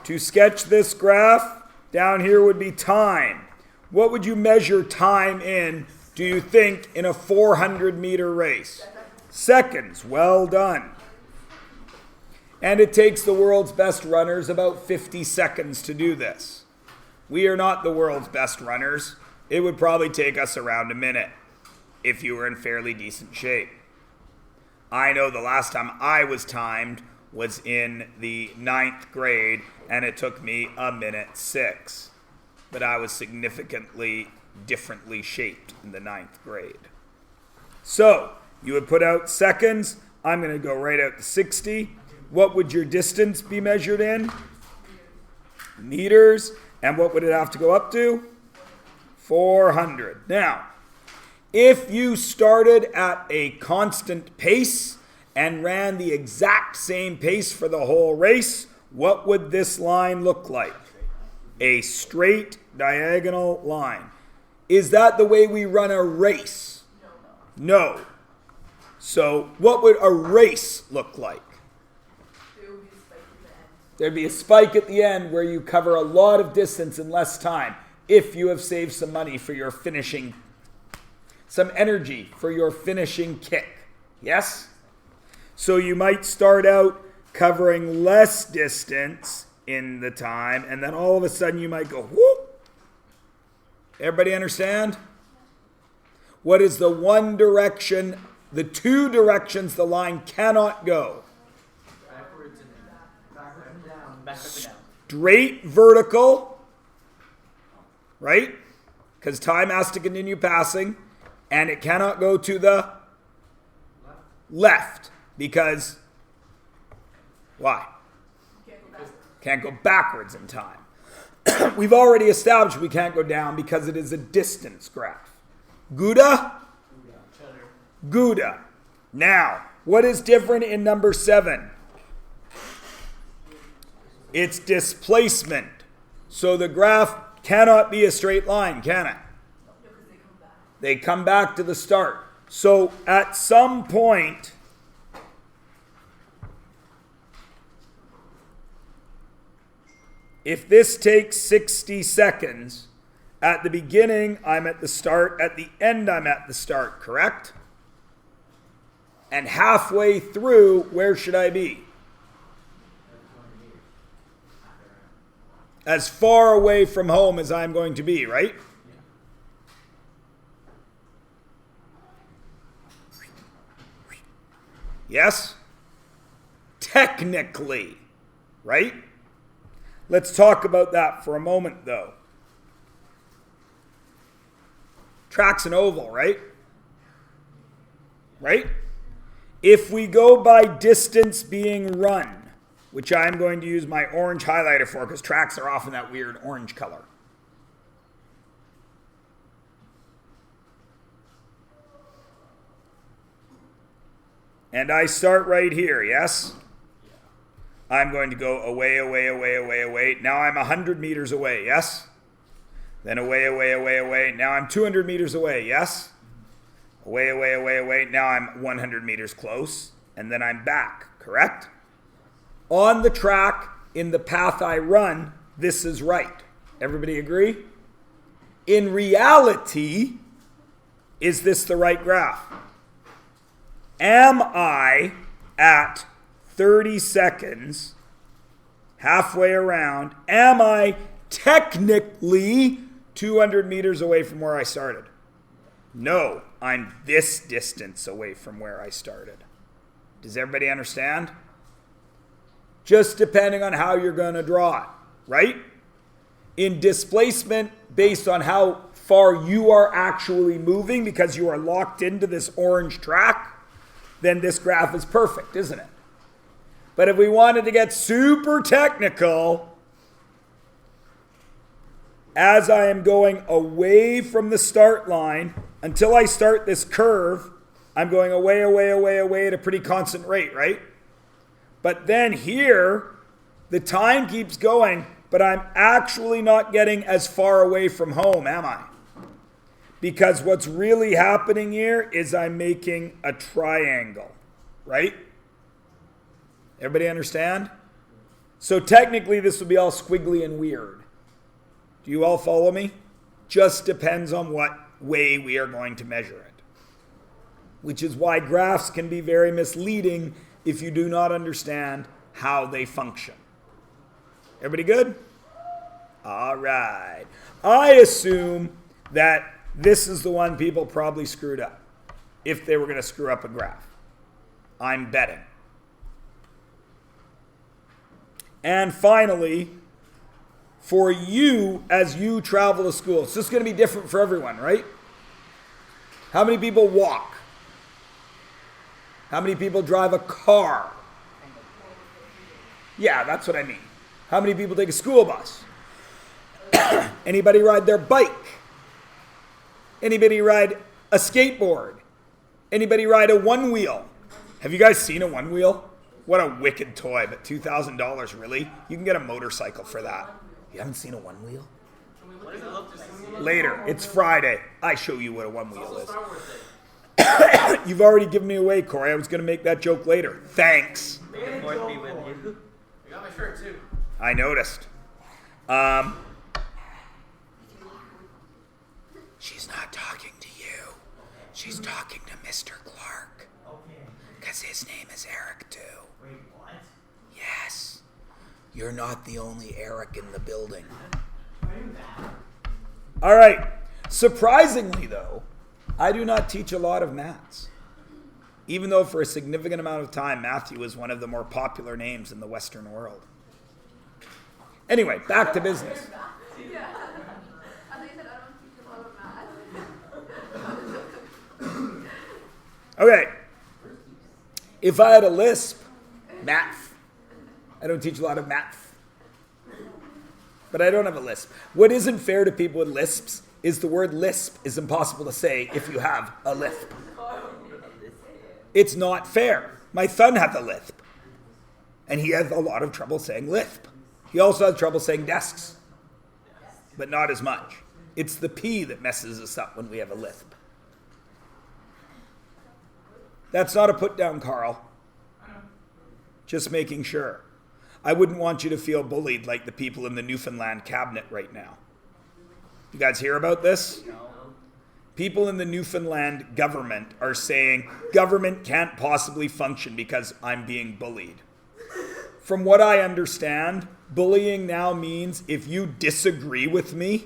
To sketch this graph, down here would be time. What would you measure time in, do you think, in a 400-meter race? Seconds. Well done. And it takes the world's best runners about 50 seconds to do this. We are not the world's best runners. It would probably take us around a minute if you were in fairly decent shape. I know the last time I was timed was in the 9th grade, and it took me a minute 6. But I was significantly differently shaped in the 9th grade. So, you would put out seconds. I'm going to go right out to 60. What would your distance be measured in? Meters. And what would it have to go up to? 400. Now, if you started at a constant pace and ran the exact same pace for the whole race, what would this line look like? A straight diagonal line. Is that the way we run a race? No. So what would a race look like? There'd be a spike at the end where you cover a lot of distance in less time if you have saved some money for your finishing, some energy for your finishing kick. Yes? So you might start out covering less distance in the time, and then all of a sudden you might go, whoop. Everybody understand? What is the one direction, the two directions the line cannot go? Backwards and down. Back up and down. Straight vertical, right? Because time has to continue passing, and it cannot go to the left. Because, why? Can't go backwards in time. We've already established we can't go down because it is a distance graph. Gouda? Gouda. Now, what is different in number 7? It's displacement. So the graph cannot be a straight line, can it? They come back to the start. So at some point, if this takes 60 seconds, at the beginning, I'm at the start. At the end, I'm at the start, correct? And halfway through, where should I be? As far away from home as I'm going to be, right? Yes? Technically, right? Let's talk about that for a moment, though. Track's an oval, right? Right? If we go by distance being run, which I'm going to use my orange highlighter for because tracks are often that weird orange color. And I start right here, yes? I'm going to go away, away, away, away, away. Now I'm 100 meters away, yes? Then away, away, away, away. Now I'm 200 meters away, yes? Away, away, away, away. Now I'm 100 meters close. And then I'm back, correct? On the track, in the path I run, this is right. Everybody agree? In reality, is this the right graph? Am I at 30 seconds, halfway around, am I technically 200 meters away from where I started? No, I'm this distance away from where I started. Does everybody understand? Just depending on how you're going to draw it, right? In displacement, based on how far you are actually moving because you are locked into this orange track, then this graph is perfect, isn't it? But if we wanted to get super technical, as I am going away from the start line, until I start this curve, I'm going away, away, away, away at a pretty constant rate, right? But then here, the time keeps going, but I'm actually not getting as far away from home, am I? Because what's really happening here is I'm making a triangle, right? Everybody understand? So technically this would be all squiggly and weird. Do you all follow me? Just depends on what way we are going to measure it. Which is why graphs can be very misleading if you do not understand how they function. Everybody good? All right. I assume that this is the one people probably screwed up if they were going to screw up a graph. I'm betting. And finally, for you as you travel to school, it's just going to be different for everyone, right? How many people walk? How many people drive a car? Yeah, that's what I mean. How many people take a school bus? Anybody ride their bike? Anybody ride a skateboard? Anybody ride a one-wheel? Have you guys seen a one-wheel? What a wicked toy, but $2,000, really? You can get a motorcycle for that. You haven't seen a one-wheel? Later. It's Friday. I show you what a one-wheel is. You've already given me away, Corey. I was going to make that joke later. Thanks. I got my shirt too. I noticed. She's not talking to you. She's talking to Mr. Clark. Okay. Because his name is Eric, too. Wait, what? Yes. You're not the only Eric in the building. I knew that. All right. Surprisingly, though, I do not teach a lot of maths. Even though for a significant amount of time, Matthew was one of the more popular names in the Western world. Anyway, back to business. Yeah. I think that I don't teach a lot of math. Okay. If I had a lisp, math. I don't teach a lot of math. But I don't have a lisp. What isn't fair to people with lisps is the word lisp is impossible to say if you have a lisp. It's not fair. My son has a lisp. And he has a lot of trouble saying lisp. He also has trouble saying desks. But not as much. It's the P that messes us up when we have a lisp. That's not a put down, Carl. Just making sure. I wouldn't want you to feel bullied like the people in the Newfoundland cabinet right now. You guys hear about this? People in the Newfoundland government are saying government can't possibly function because I'm being bullied. From what I understand, bullying now means if you disagree with me,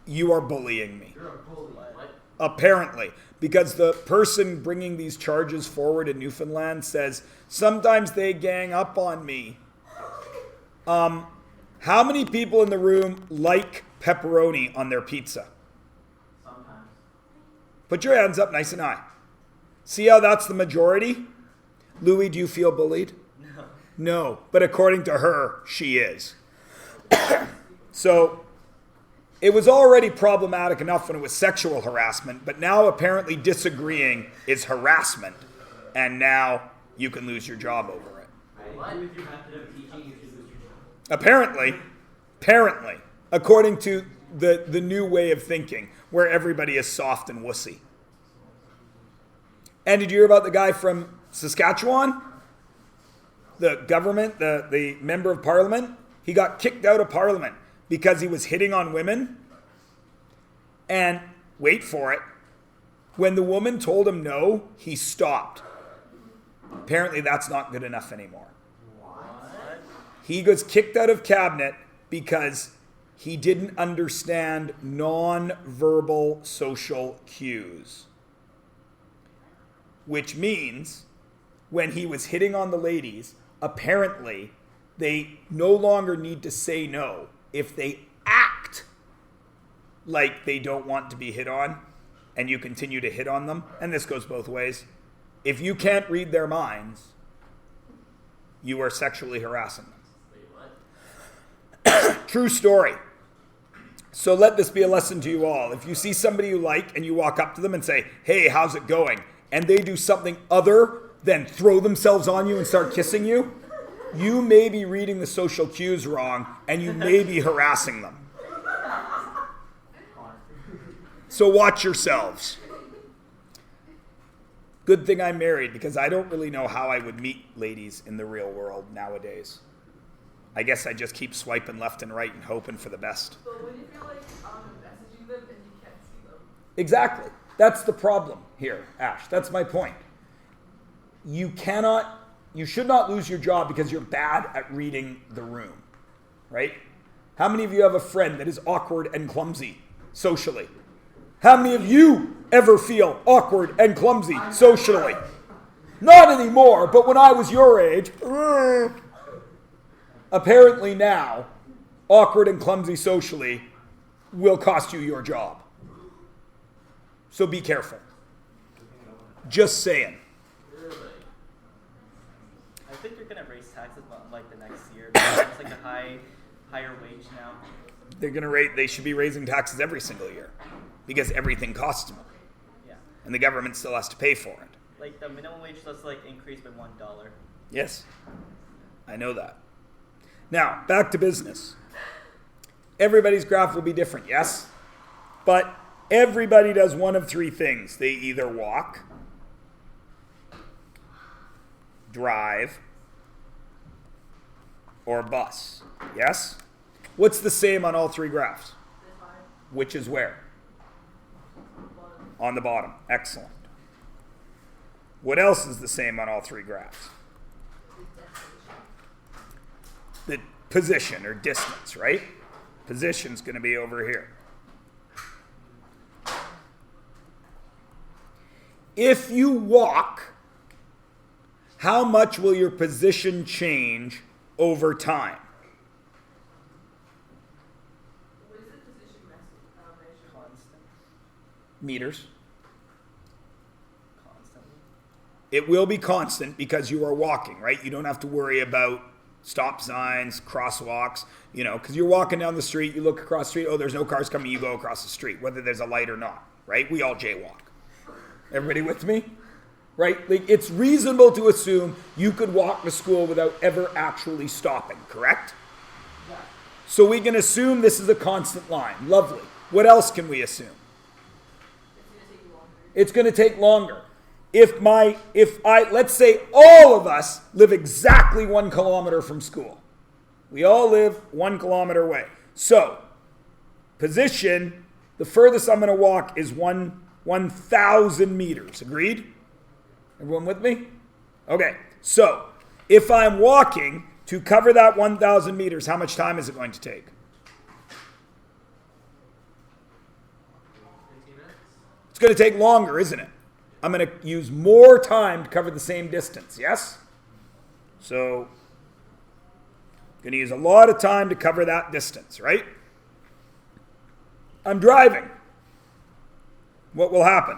you are bullying me. You're a bully. What? Apparently. Because the person bringing these charges forward in Newfoundland says, sometimes they gang up on me. How many people in the room like pepperoni on their pizza? Sometimes. Put your hands up nice and high. See how that's the majority? Louis, do you feel bullied? No. No, but according to her, she is. So, it was already problematic enough when it was sexual harassment, but now apparently disagreeing is harassment, and now you can lose your job over it. I agree with your method of teaching, you should lose your job. Apparently, according to the new way of thinking, where everybody is soft and wussy. And did you hear about the guy from Saskatchewan? The government, the member of parliament? He got kicked out of parliament because he was hitting on women. And, wait for it, when the woman told him no, he stopped. Apparently that's not good enough anymore. What? He was kicked out of cabinet because he didn't understand non-verbal social cues. Which means when he was hitting on the ladies, apparently they no longer need to say no. If they act like they don't want to be hit on and you continue to hit on them, and this goes both ways, if you can't read their minds, you are sexually harassing them. Wait, what? True story. So let this be a lesson to you all. If you see somebody you like and you walk up to them and say, hey, how's it going? And they do something other than throw themselves on you and start kissing you, you may be reading the social cues wrong and you may be harassing them. So watch yourselves. Good thing I'm married because I don't really know how I would meet ladies in the real world nowadays. I guess I just keep swiping left and right and hoping for the best. But when you feel like messaging them and you can't see them. Exactly. That's the problem here, Ash. That's my point. You should not lose your job because you're bad at reading the room, right? How many of you have a friend that is awkward and clumsy socially? How many of you ever feel awkward and clumsy socially? Not anymore, but when I was your age, apparently now, awkward and clumsy socially will cost you your job. So be careful. Just saying. I think you're gonna raise taxes like the next year. Because it's like a higher wage now. They should be raising taxes every single year because everything costs more. Yeah. And the government still has to pay for it. Like the minimum wage does like increase by $1. Yes. I know that. Now, back to business. Everybody's graph will be different, yes? But everybody does one of three things. They either walk, drive, or bus. Yes? What's the same on all three graphs? Which is where? On the bottom. Excellent. What else is the same on all three graphs? The position or distance, right? Position's going to be over here. If you walk, how much will your position change over time? What is the position measure? Constant. Meters. Constantly. It will be constant because you are walking, right? You don't have to worry about stop signs, crosswalks, because you're walking down the street, you look across the street, oh, there's no cars coming, you go across the street, whether there's a light or not, right? We all jaywalk. Everybody with me? Right? Like, it's reasonable to assume you could walk to school without ever actually stopping, correct? Yeah. So we can assume this is a constant line. Lovely. What else can we assume? It's going to take longer. If let's say all of us live exactly 1 kilometer from school. We all live 1 kilometer away. So, position, the furthest I'm going to walk is 1,000 meters. Agreed? Everyone with me? Okay. So, if I'm walking to cover that 1,000 meters, how much time is it going to take? 15 minutes? It's going to take longer, isn't it? I'm going to use more time to cover the same distance, yes? So, I'm going to use a lot of time to cover that distance, right? I'm driving. What will happen?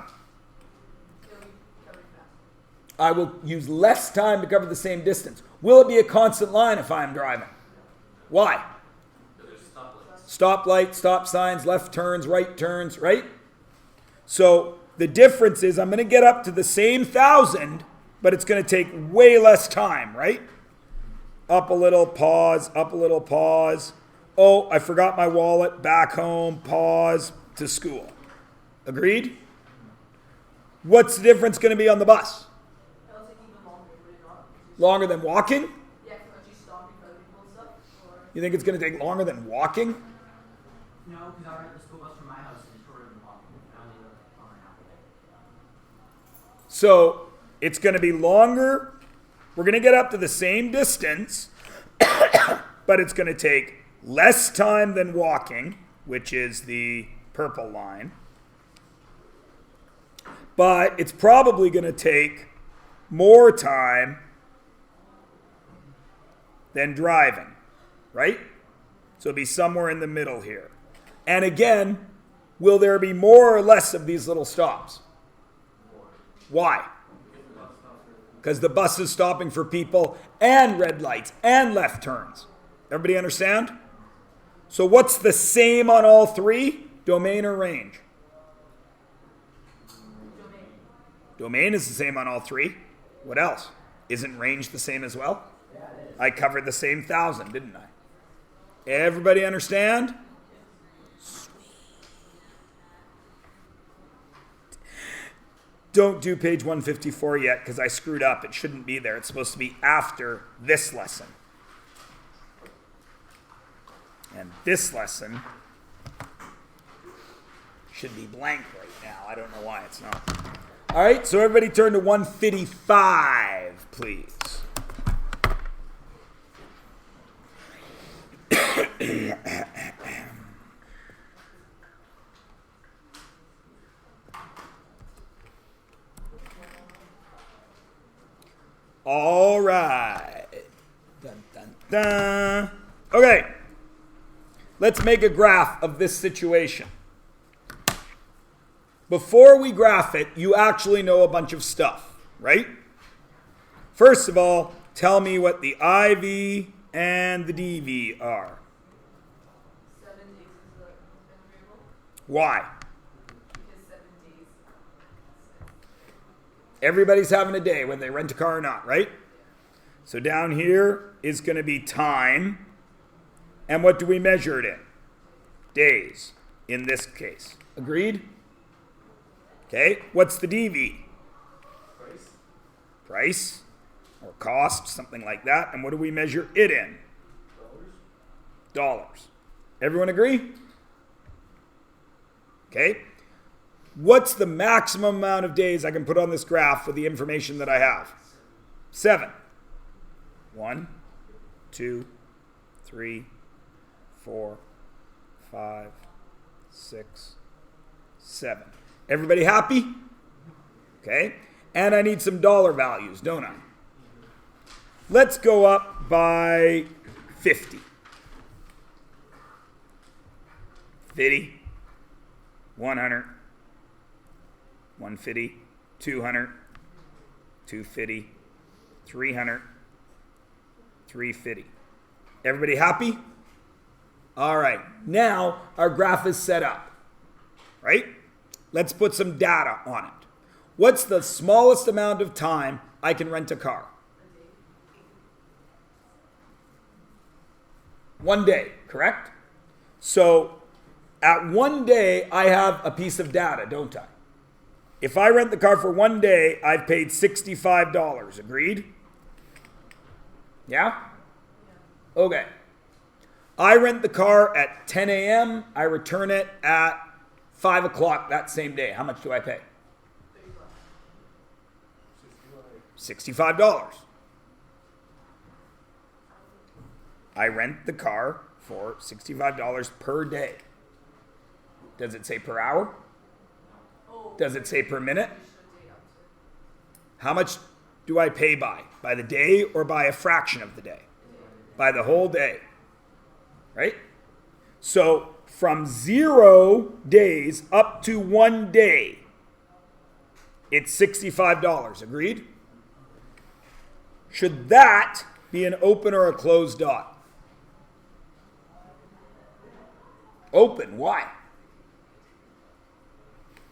I will use less time to cover the same distance. Will it be a constant line if I'm driving? Why? There's stoplights. Stoplight, stop signs, left turns, right? So the difference is I'm going to get up to the same 1,000, but it's going to take way less time, right? Up a little, pause, up a little, pause. Oh, I forgot my wallet, back home, pause, to school. Agreed? What's the difference going to be on the bus? It'll take even longer, would it not? Longer than walking? Yeah, because you stop in front of people and stuff. Or You think it's going to take longer than walking? No, because I ride the school bus from my house and it's shorter than walking. I only live an hour and a half away. So it's going to be longer. We're going to get up to the same distance, but it's going to take less time than walking, which is the purple line. But it's probably going to take more time than driving, right? So it'll be somewhere in the middle here. And again, will there be more or less of these little stops? Why? Because the bus is stopping for people and red lights and left turns. Everybody understand? So what's the same on all three? Domain or range? Domain is the same on all three. What else? Isn't range the same as well? I covered the same 1,000, didn't I? Everybody understand? Don't do page 154 yet because I screwed up. It shouldn't be there. It's supposed to be after this lesson. And this lesson should be blank right now. I don't know why it's not. All right, so everybody turn to 155, please. All right. Dun, dun, dun. Okay. Let's make a graph of this situation. Before we graph it, you actually know a bunch of stuff, right? First of all, tell me what the IV and the DV are. 7 days is a variable. Why? Because 7 days. Everybody's having a day, whether they rent a car or not, right? So down here is going to be time. And what do we measure it in? Days, in this case. Agreed? Okay, what's the DV? Price or cost, something like that. And what do we measure it in? Dollars. Everyone agree? Okay. What's the maximum amount of days I can put on this graph with the information that I have? 7. 1, 2, 3, 4, 5, 6, 7. Everybody happy? Okay. And I need some dollar values, don't I? Let's go up by 50. 50, 100, 150, 200, 250, 300, 350. Everybody happy? All right. Now our graph is set up, right? Let's put some data on it. What's the smallest amount of time I can rent a car? 1 day, correct? So at 1 day, I have a piece of data, don't I? If I rent the car for 1 day, I've paid $65. Agreed? Yeah? Okay. I rent the car at 10 a.m. I return it at 5 o'clock that same day. How much do I pay? $65. I rent the car for $65 per day. Does it say per hour? Does it say per minute? How much do I pay by? By the day or by a fraction of the day? By the whole day. Right? So from 0 days up to 1 day, it's $65. Agreed? Should that be an open or a closed dot? Open. Why?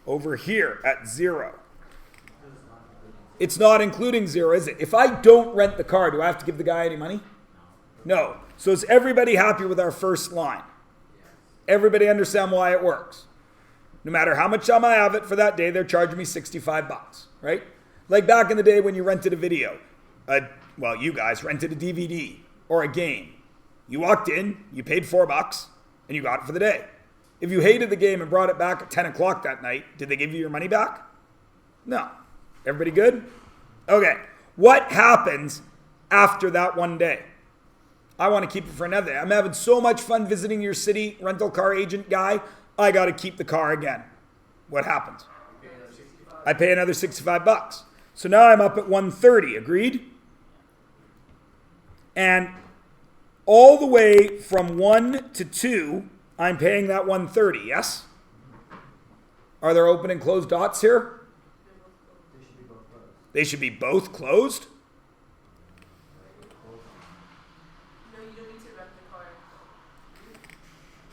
Over here at 0. It's not including 0, is it? If I don't rent the car, do I have to give the guy any money? No. So is everybody happy with our first line? Everybody understand why it works? No matter how much time I have it for that day, they're charging me $65, right? Like back in the day when you rented a video. You guys rented a DVD or a game. You walked in, you paid $4, and you got it for the day. If you hated the game and brought it back at 10 o'clock that night, did they give you your money back? No. Everybody good? Okay. What happens after that 1 day? I want to keep it for another day. I'm having so much fun visiting your city rental car agent guy. I got to keep the car again. What happens? I pay another $65. So now I'm up at 130. Agreed? And all the way from 1 to 2, I'm paying that 130, yes? Are there open and closed dots here? They should be both closed? No, you don't need to rent the car.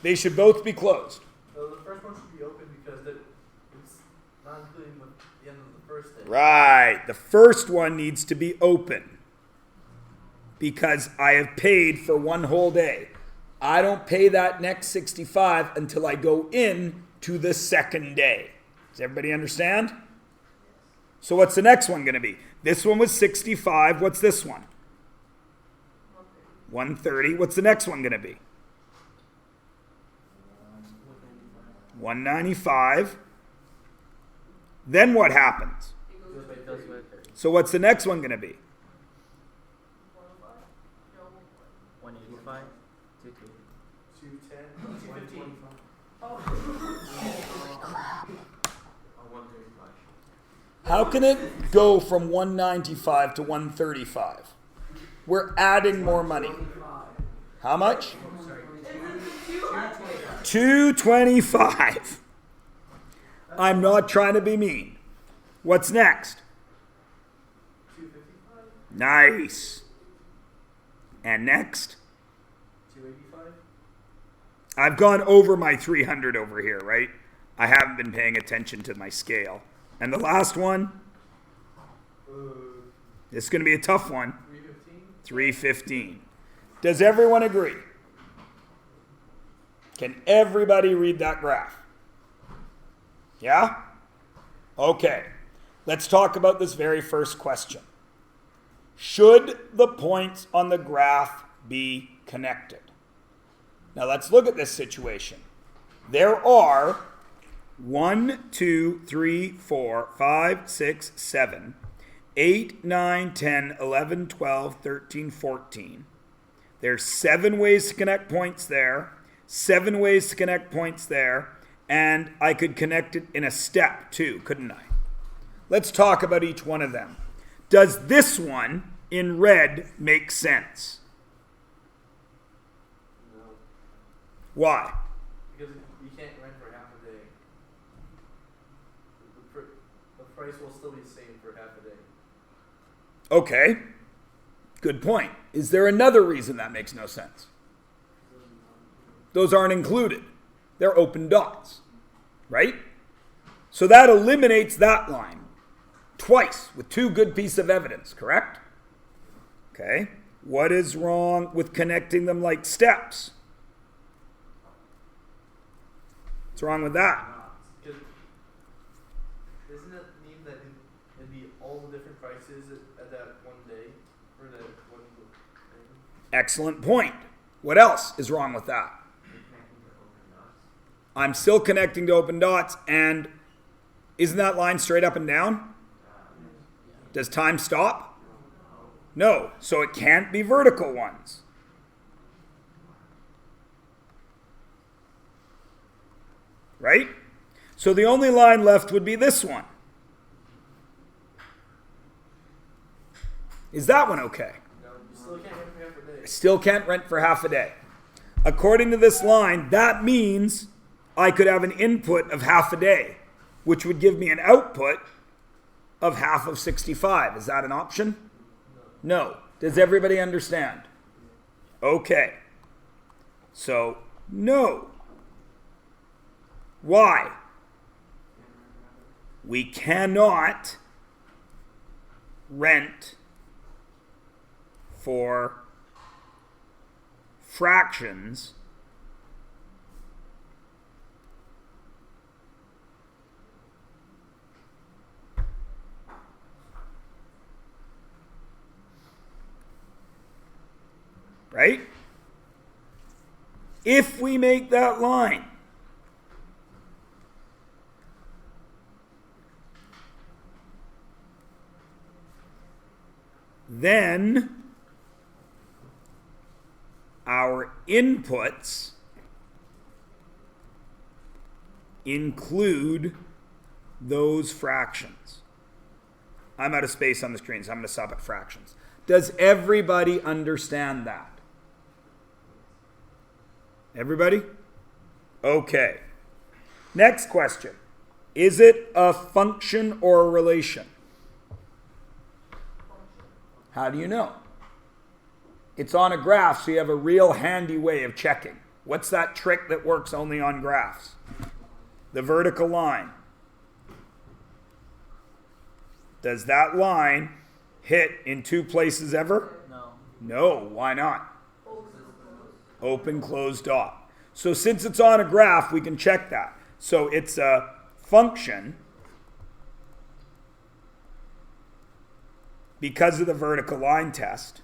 They should both be closed. So the first one should be open because it's not including the end of the first day. Right. The first one needs to be open because I have paid for 1 whole day. I don't pay that next 65 until I go in to the second day. Does everybody understand? So what's the next one going to be? This one was 65. What's this one? 130. What's the next one going to be? 195. Then what happens? It goes Goes to by It goes 30. with 30. So what's the next one going to be? 105? No, 185. 220. 210. 135. How can it go from 195 to 135? We're adding more money. How much? 225. I'm not trying to be mean. What's next? 255. Nice. And next? 285. I've gone over my 300 over here, right? I haven't been paying attention to my scale. And the last one, this is going to be a tough one. 315. 315. Does everyone agree? Can everybody read that graph? Yeah? Okay. Let's talk about this very first question. Should the points on the graph be connected? Now let's look at this situation. There are 1, 2, 3, 4, 5, 6, 7, 8, 9, 10, 11, 12, 13, 14. There's 7 ways to connect points there, 7 ways to connect points there, and I could connect it in a step too, couldn't I? Let's talk about each one of them. Does this one in red make sense? No. Why? Because you can't rent for half a day. The price will still be the same for half a day. Okay. Good point. Is there another reason that makes no sense? Those aren't included. They're open dots, right? So that eliminates that line twice with 2 good pieces of evidence, correct? Okay. What is wrong with connecting them like steps? What's wrong with that? Because doesn't it mean that it'd be all the different prices at that one day or that one thing? Excellent point. What else is wrong with that? I'm still connecting to open dots, and isn't that line straight up and down? Does time stop? No, so it can't be vertical ones. Right? So the only line left would be this one. Is that one okay? No, you still can't rent for half a day. I still can't rent for half a day. According to this line, that means I could have an input of half a day, which would give me an output of half of 65. Is that an option? No. Does everybody understand? Okay. So, no. Why? We cannot rent for fractions right? If we make that line then our inputs include those fractions. I'm out of space on the screen, so I'm going to stop at fractions. Does everybody understand that? Everybody? Okay. Next question. Is it a function or a relation? How do you know? It's on a graph, so you have a real handy way of checking. What's that trick that works only on graphs? The vertical line. Does that line hit in 2 places ever? No. No. Why not? Open, closed dot. So since it's on a graph, we can check that. So it's a function because of the vertical line test.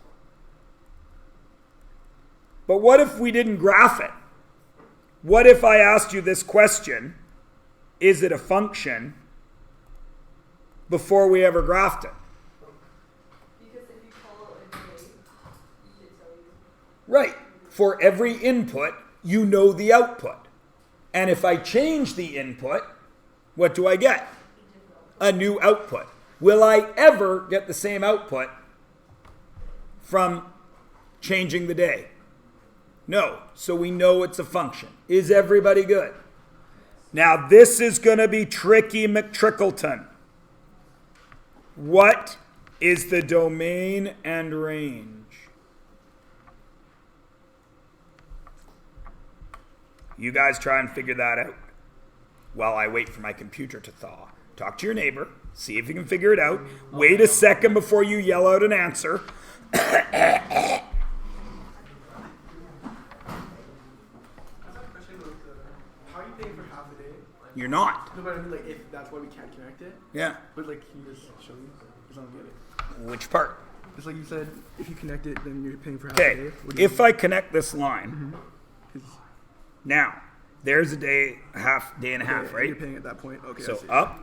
But what if we didn't graph it? What if I asked you this question is it a function before we ever graphed it? Because if you call it a day, it should tell you. Right. For every input, you know the output. And if I change the input, what do I get? A new output. Will I ever get the same output from changing the day? No. So we know it's a function. Is everybody good? Now this is going to be tricky, McTrickleton. What is the domain and range? You guys try and figure that out while I wait for my computer to thaw. Talk to your neighbor. See if you can figure it out. Wait a second before you yell out an answer. How are you paying for half a day? You're not. No, but I mean, like, if that's why we can't connect it. Yeah. But, like, can you just show me? Because I don't get it. Which part? Just like you said, if you connect it, then you're paying for half a Okay. day. What do you If I connect this line, 'Cause- now, there's a day and a half, yeah, right? You're paying at that point. Okay. I So see. up,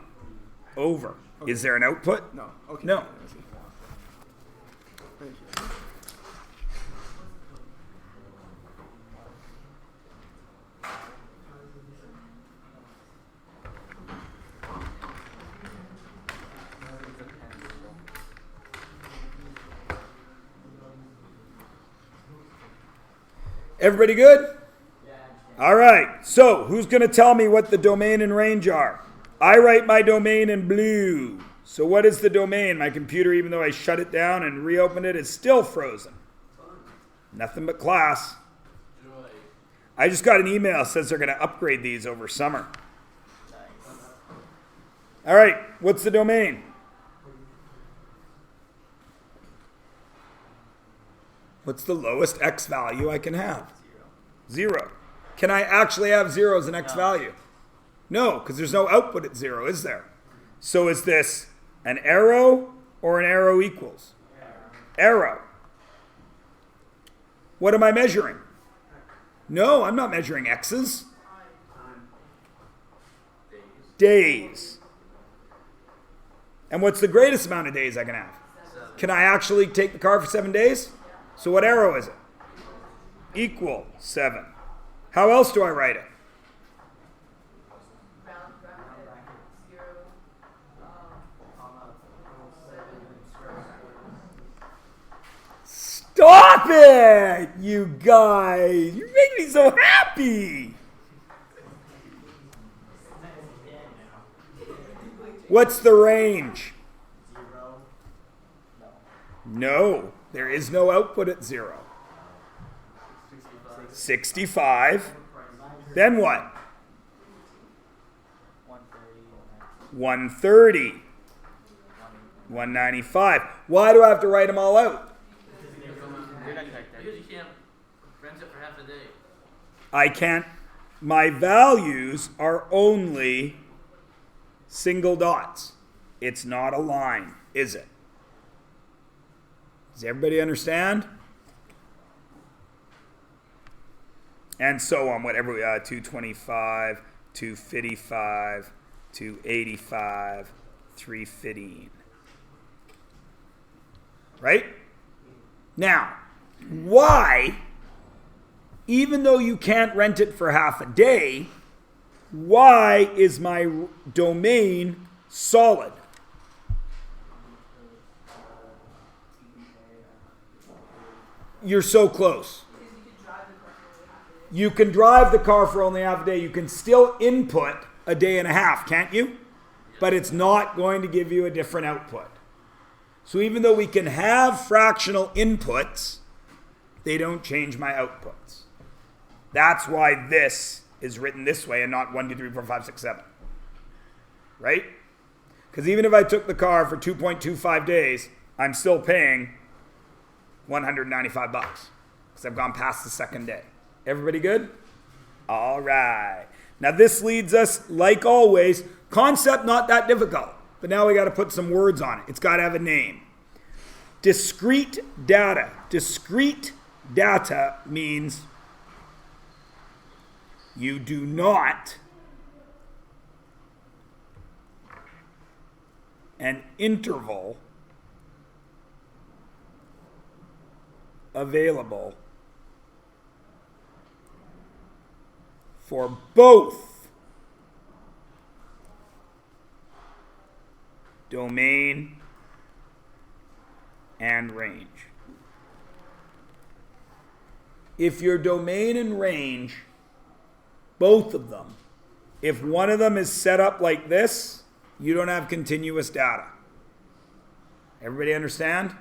over. Is there an output? No. Okay. No. I see. Thank you. Everybody good? All right. So who's going to tell me what the domain and range are? I write my domain in blue. So what is the domain? My computer, even though I shut it down and reopened it, is still frozen. Nothing but class. I just got an email that says they're going to upgrade these over summer. All right. What's the domain? What's the lowest x value I can have? 0. Can I actually have 0 as an x value? No, because there's no output at 0, is there? So is this an arrow or an arrow equals? Arrow. What am I measuring? No, I'm not measuring x's. Days. And what's the greatest amount of days I can have? Can I actually take the car for 7 days? So what arrow is it? Equal 7. How else do I write it? Round bracket, 0, 7. Stop it, you guys. You make me so happy. What's the range? 0. No, there is no output at 0. 65. Then what? 130. 195. Why do I have to write them all out? Because you can't rent it for half a day. I can't. My values are only single dots. It's not a line, is it? Does everybody understand? And so on, whatever we 225, 255, 285, 315. Right? Now, why, even though you can't rent it for half a day, why is my domain solid? You're so close. You can drive the car for only half a day. You can still input a day and a half, can't you? But it's not going to give you a different output. So even though we can have fractional inputs, they don't change my outputs. That's why this is written this way and not 1, 2, 3, 4, 5, 6, 7. Right? Because even if I took the car for 2.25 days, I'm still paying $195 because I've gone past the second day. Everybody good? All right. Now this leads us, like always, concept not that difficult, but now we got to put some words on it. It's got to have a name. Discrete data. Discrete data means you do not an interval available for both domain and range. If your domain and range, both of them, if one of them is set up like this, you don't have continuous data. Everybody understand?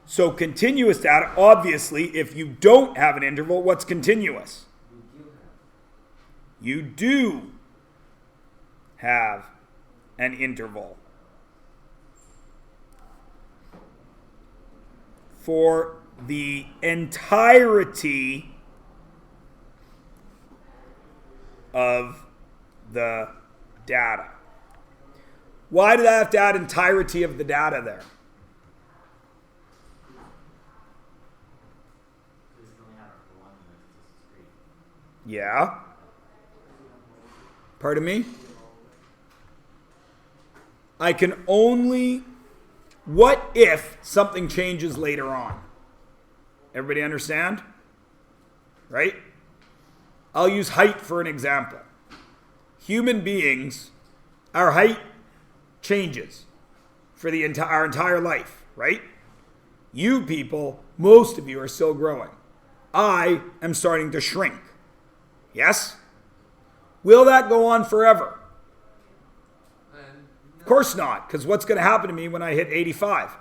So continuous data, obviously, if you don't have an interval, what's continuous? You do have an interval. For the entirety of the data. Why did I have to add entirety of the data there? Yeah. Pardon me? I can only... What if something changes later on? Everybody understand? Right? I'll use height for an example. Human beings, our height changes for our entire life, right? You people, most of you are still growing. I am starting to shrink. Yes? Will that go on forever? Of course not, because what's going to happen to me when I hit 85?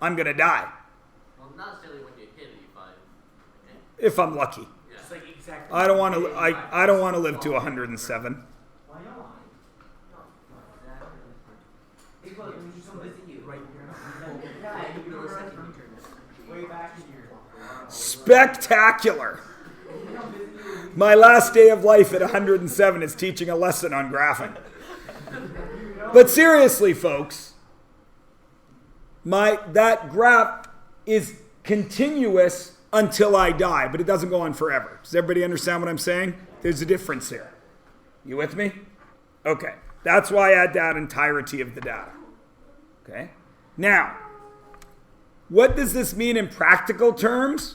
I'm going to die. Well, not necessarily when you hit 85. If I'm lucky. Yeah. It's like exactly. I don't want to. I don't want to live to 107. Why not? People so visit you right here. Yeah, you were way back in your. Spectacular. My last day of life at 107 is teaching a lesson on graphing. But seriously, folks, that graph is continuous until I die, but it doesn't go on forever. Does everybody understand what I'm saying? There's a difference here. You with me? Okay. That's why I add that entirety of the data. Okay. Now, what does this mean in practical terms?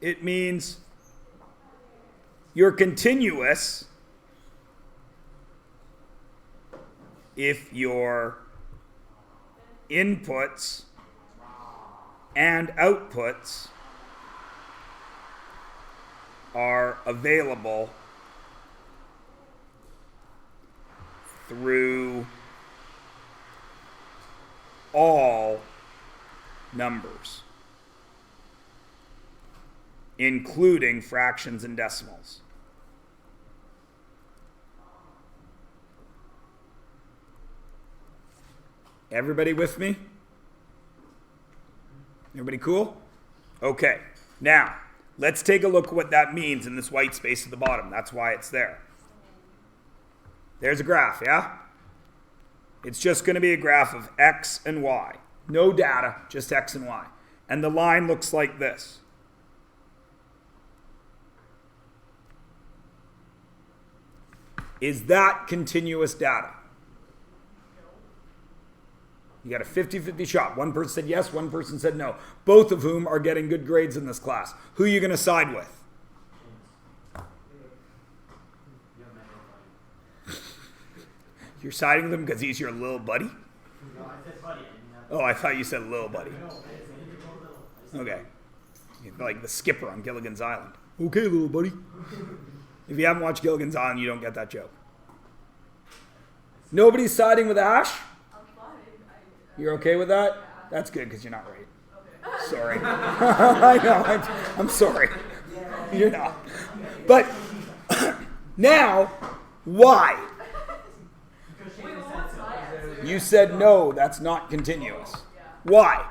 It means you're continuous if your inputs and outputs are available through all numbers, including fractions and decimals. Everybody with me? Everybody cool? Okay. Now, let's take a look at what that means in this white space at the bottom. That's why it's there. There's a graph, yeah? It's just going to be a graph of x and y. No data, just x and y. And the line looks like this. Is that continuous data? You got a 50-50 shot. One person said yes, one person said no. Both of whom are getting good grades in this class. Who are you going to side with? You're siding with him because he's your little buddy? No, I said buddy. Oh, I thought you said little buddy. Okay. You're like the skipper on Gilligan's Island. Okay, little buddy. If you haven't watched Gilligan's Island, you don't get that joke. Nobody's siding with Ash? You're okay with that? That's good because you're not right. Sorry. I know. I'm sorry. You're not. But now, why? You said no, that's not continuous. Why?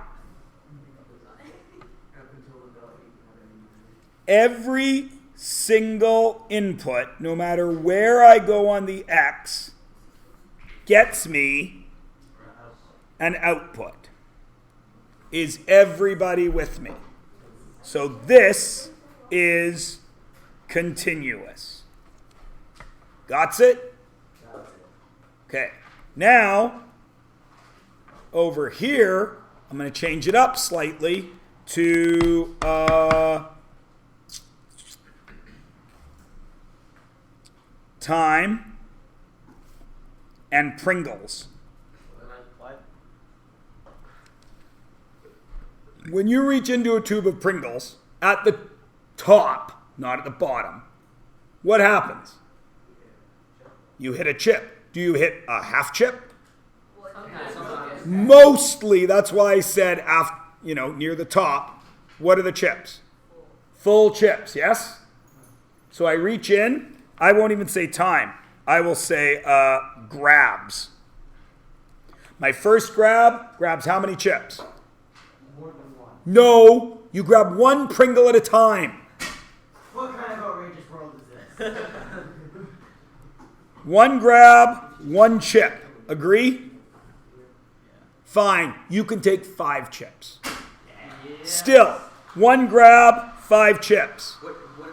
Every single input, no matter where I go on the X, gets me an output. Is everybody with me? So this is continuous. Got it? Okay. Now, over here, I'm going to change it up slightly to time and Pringles. What? When you reach into a tube of Pringles, at the top, not at the bottom, what happens? You hit a chip. Do you hit a half chip? Mostly, that's why I said near the top. What are the chips? Full chips, yes? So I reach in. I won't even say time. I will say grabs. My first grabs how many chips? More than one. No, you grab one Pringle at a time. What kind of outrageous world is this? One grab, one chip. Agree? Fine, you can take 5 chips. Still, one grab, 5 chips. What if you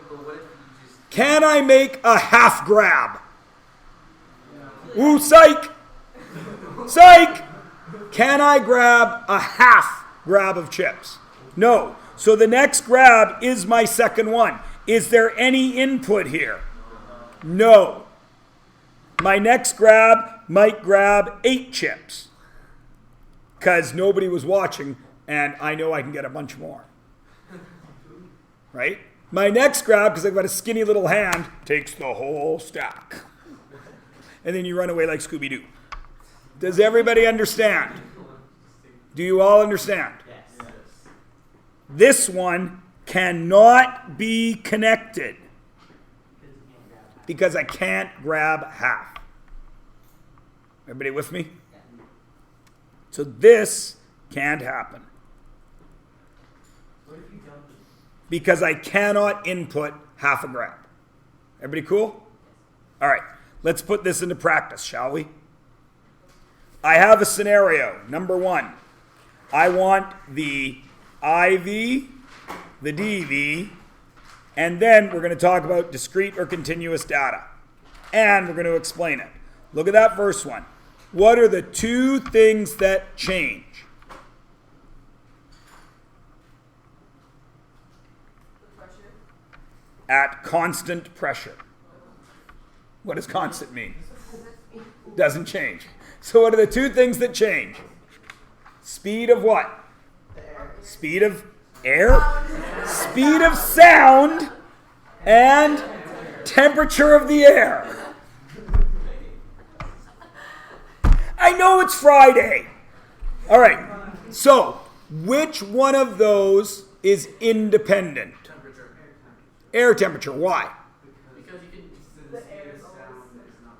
just Can I make a half grab? Ooh, psych! Psych! Can I grab a half grab of chips? No. So the next grab is my second one. Is there any input here? No. My next grab might grab 8 chips. Because nobody was watching, and I know I can get a bunch more. Right? My next grab, because I've got a skinny little hand, takes the whole stack. And then you run away like Scooby-Doo. Does everybody understand? Do you all understand? Yes. This one cannot be connected because I can't grab half. Everybody with me? So this can't happen. What if you don't? Because I cannot input half a grab. Everybody cool? All right, let's put this into practice, shall we? I have a scenario. Number 1, I want the IV, the DV, and then we're going to talk about discrete or continuous data. And we're going to explain it. Look at that first one. What are the 2 things that change? The pressure. At constant pressure. What does constant mean? Doesn't change. So what are the 2 things that change? Speed of what? Speed of air? Speed of sound and temperature of the air. I know it's Friday. All right. So, which one of those is independent? Temperature. Air temperature. Why? because you can The air sound is not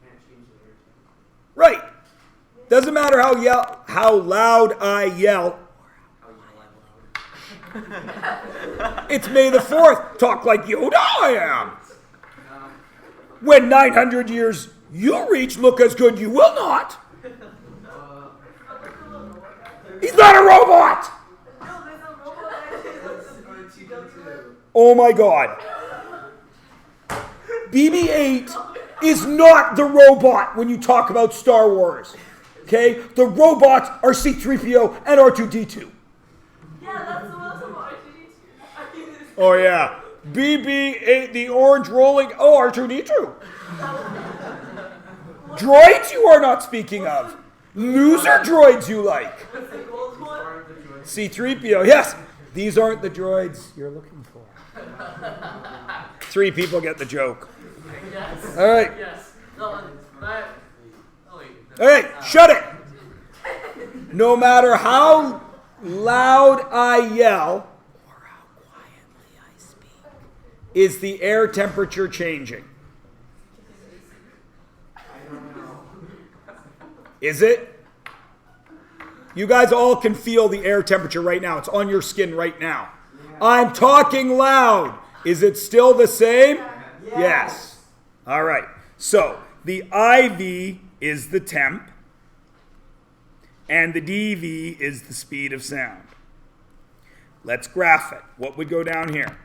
can't change the air temperature. Right. Doesn't matter how loud I yell. how you loud. It's May the 4th. Talk like Yoda I am. When 900 years you reach, look as good you will not. He's not a robot. No, there's a robot. Oh my God. BB-8 is not the robot when you talk about Star Wars. Okay? The robots are C-3PO and R2-D2. Yeah, that's the most about R2D2. Oh yeah. BB-8, the orange rolling. Oh, R2-D2. Droids you are not speaking of. Loser droids you like. What's the gold one? C-3PO. Yes. These aren't the droids you're looking for. 3 people get the joke. Yes. All right. Yes. No, that. Oh wait. No. All right. Shut it. No matter how loud I yell or how quietly I speak, is the air temperature changing? Is it? You guys all can feel the air temperature right now. It's on your skin right now. I'm talking loud. Is it still the same? Yes. All right. So the IV is the temp, and the DV is the speed of sound. Let's graph it. What would go down here?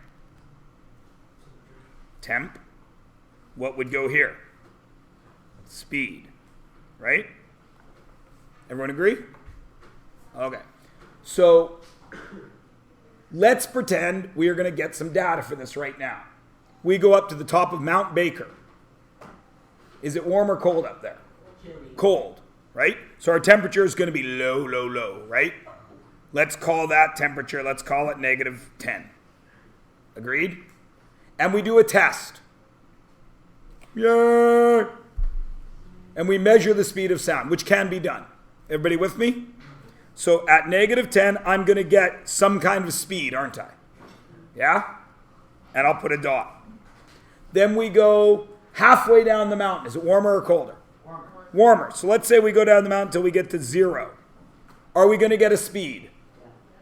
Temp. What would go here? speed. Right? Everyone agree? Okay. So let's pretend we are going to get some data for this right now. We go up to the top of Mount Baker. Is it warm or cold up there? Cold, right? So our temperature is going to be low, low, low, right? Let's call that temperature, let's call it -10. Agreed? And we do a test. Yeah. And we measure the speed of sound, which can be done. Everybody with me? So at -10, I'm going to get some kind of speed, aren't I? Yeah? And I'll put a dot. Then we go halfway down the mountain. Is it warmer or colder? Warmer. So let's say we go down the mountain until we get to 0. Are we going to get a speed?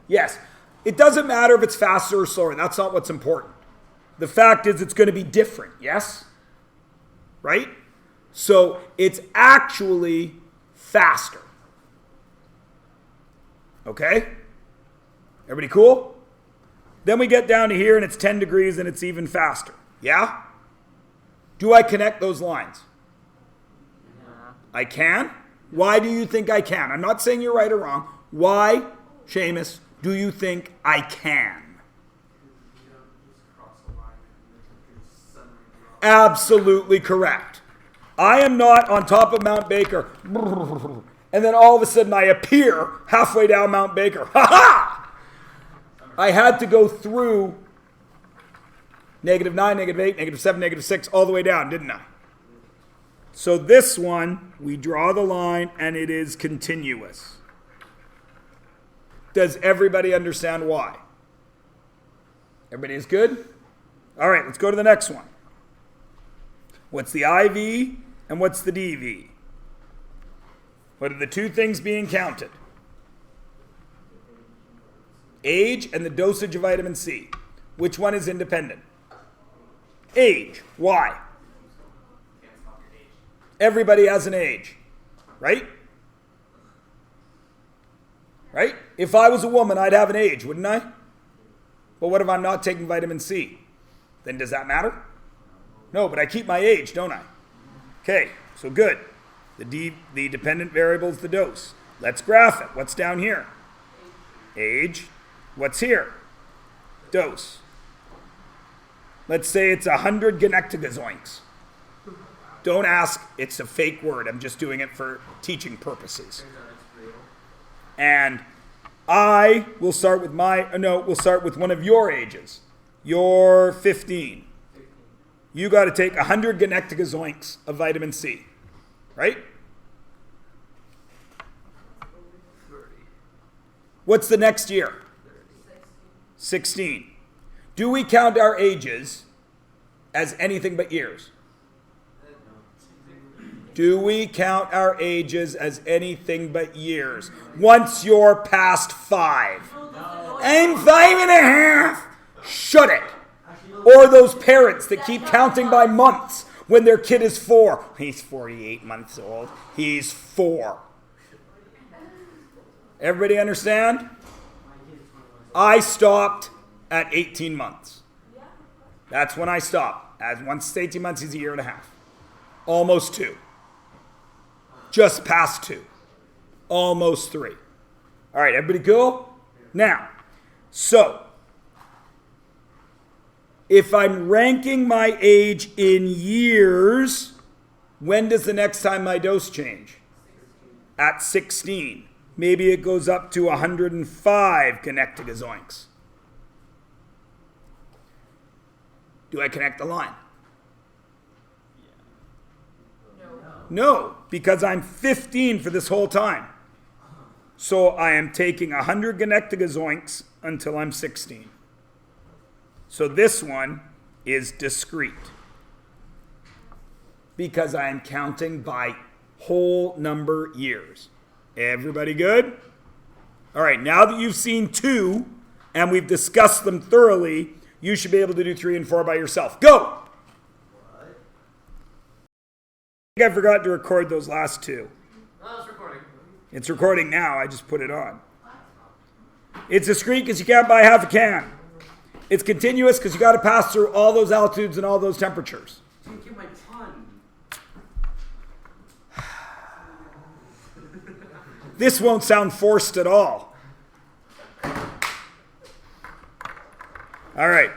Yes. It doesn't matter if it's faster or slower. That's not what's important. The fact is it's going to be different. Yes? Right? So it's actually faster. Okay? Everybody cool? Then we get down to here and it's 10 degrees and it's even faster. Yeah? Do I connect those lines? I can? Why do you think I can? I'm not saying you're right or wrong. Why, Seamus, do you think I can? Absolutely correct. I am not on top of Mount Baker and then all of a sudden I appear halfway down Mount Baker. Ha ha! I had to go through -9, -8, -7, -6, all the way down, didn't I? So this one, we draw the line and it is continuous. Does everybody understand why? Everybody is good? All right, let's go to the next one. What's the IV and what's the DV? What are the two things being counted? Age and the dosage of vitamin C. Which one is independent? Age. Why? Everybody has an age. Right? Right? If I was a woman, I'd have an age, wouldn't I? But what if I'm not taking vitamin C? Then does that matter? No, but I keep my age, don't I? Okay, so good. The dependent variable is the dose. Let's graph it. What's down here? Age. What's here? Dose. Let's say it's 100 gonectogazoinks. Don't ask, it's a fake word. I'm just doing it for teaching purposes. And I will start with we'll start with one of your ages. You're 15. You got to take 100 gonectogazoinks of vitamin C. Right? What's the next year? 16. Do we count our ages as anything but years? Do we count our ages as anything but years? Once you're past 5. I'm 5.5. Shut it. Or those parents that keep counting by months when their kid is 4. He's 48 months old. He's 4. Everybody understand? I stopped at 18 months. That's when I stopped. As once it's 18 months, he's a year and a half. Almost 2. Just past 2. Almost 3. All right, everybody cool? Now, so if I'm ranking my age in years, when does the next time my dose change? At 16. Maybe it goes up to 105 gonectogazoinks. Do I connect the line? No, because I'm 15 for this whole time. So I am taking 100 gonectogazoinks until I'm 16. So this one is discrete. Because I am counting by whole number years. Everybody good? All right, now that you've seen 2 and we've discussed them thoroughly, you should be able to do 3 and 4 by yourself. Go! I think I forgot to record those last 2. No, it's recording. It's recording now. I just put it on. It's discrete because you can't buy half a can. It's continuous because you got to pass through all those altitudes and all those temperatures. Didn't get my pun. This won't sound forced at all. All right.